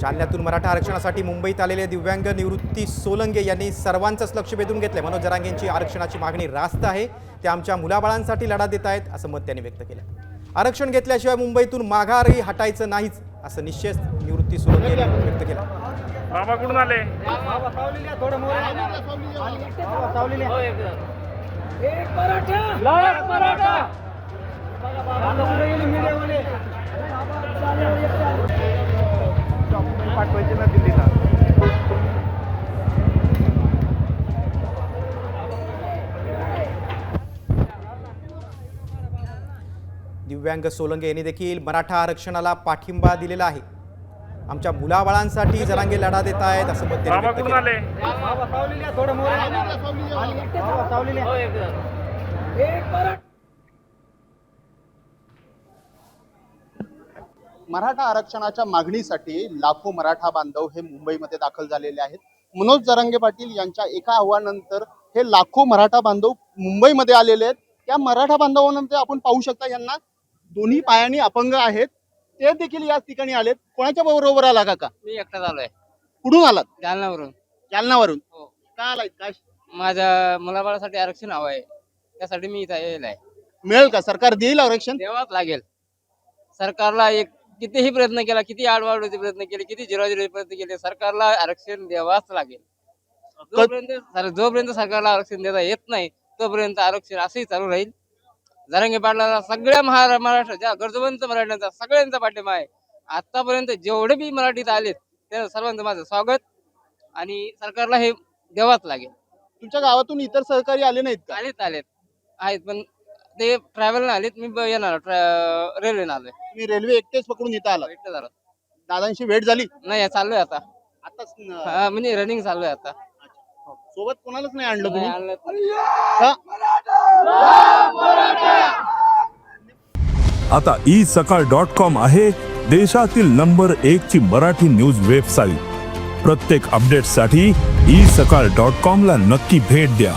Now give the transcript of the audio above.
जालन्यातून मराठा आरक्षणासाठी मुंबईत आलेले दिव्यांग निवृत्ती सोलंके यांनी सर्वांचंच लक्ष वेधून घेतलंय। मनोज जरांगेंची आरक्षणाची मागणी रास्त आहे, ते आमच्या मुलाबाळांसाठी लढा देत आहेत असं मत त्यांनी व्यक्त केलं। आरक्षण घेतल्याशिवाय मुंबईतून माघारही हटायचं नाहीच असं निश्चय निवृत्ती सोलंके यांनी व्यक्त केला। बाबा कुठून आले? एक मराठा पाठवायचे ना दिल्लीला। दिव्यांग सोलंके यांनी देखील मराठा आरक्षणाला पाठिंबा दिलेला आहे। आमच्या मुलाबाळांसाठी जरांगे लढा देत आहेत असं मत त्यांनी व्यक्त केलं। मराठा आरक्षणाच्या मागणीसाठी लाखो मराठा बांधव हे मुंबईमध्ये दाखल झालेले आहेत। मनोज जरांगे पाटील यांच्या एका आव्हानानंतर हे लाखो मराठा बांधव मुंबईमध्ये आलेले आहेत। त्या मराठा बांधवांमध्ये आपण पाहू शकता यांना दोन्ही पायांनी अपंग आहेत, ते देखील या ठिकाणी आलेत। कोणाच्या बरोबर आला काका? मी एकटाच आलोय। कुठून आलात? जालन्यावरून। जालन्यावरून हो। का आलात? काय माझ्या मुलाबाळासाठी आरक्षण हवं आहे, त्यासाठी मी इथं आलेलो आहे। मिळेल का? सरकार देईल आरक्षण? द्यावाच लागेल। सरकारला एक कितीही प्रयत्न केला, किती आडवाडीचे प्रयत्न केले, किती जिराजिरी प्रयत्न केले, सरकारला आरक्षण द्यावाच लागेल। जोपर्यंत सरकारला आरक्षण देता येत नाही तोपर्यंत आरक्षण असंही चालू राहील। जरांगे पाटलाला सगळ्या महाराष्ट्राच्या गरजवंत मराठ्यांचा सगळ्यांचा पाठिंबा आहे। आतापर्यंत जेवढे बी मराठीत आलेत त्या सर्वांचं माझं स्वागत, आणि सरकारला हे द्यावाच लागेल। तुमच्या गावातून इतर सहकारी आले नाहीत का? आलेत आहेत, पण ते ट्रॅव्हलने आलेत। मी येणार रेल्वेने आलोय। तुम्ही रेल्वे एकटेच पकडून इथं आला? एकटं झालं दादांशी भेट झाली? नाही, चाललोय आता। आताच म्हणजे रनिंग चाललोय आता। सोबत कोणालाच नाही आणलं तुम्ही? आणलं का? आता isakal.com आहे देशातील नंबर 1 ची मराठी न्यूज वेबसाईट। प्रत्येक अपडेटसाठी isakal.com ला नक्की भेट द्या।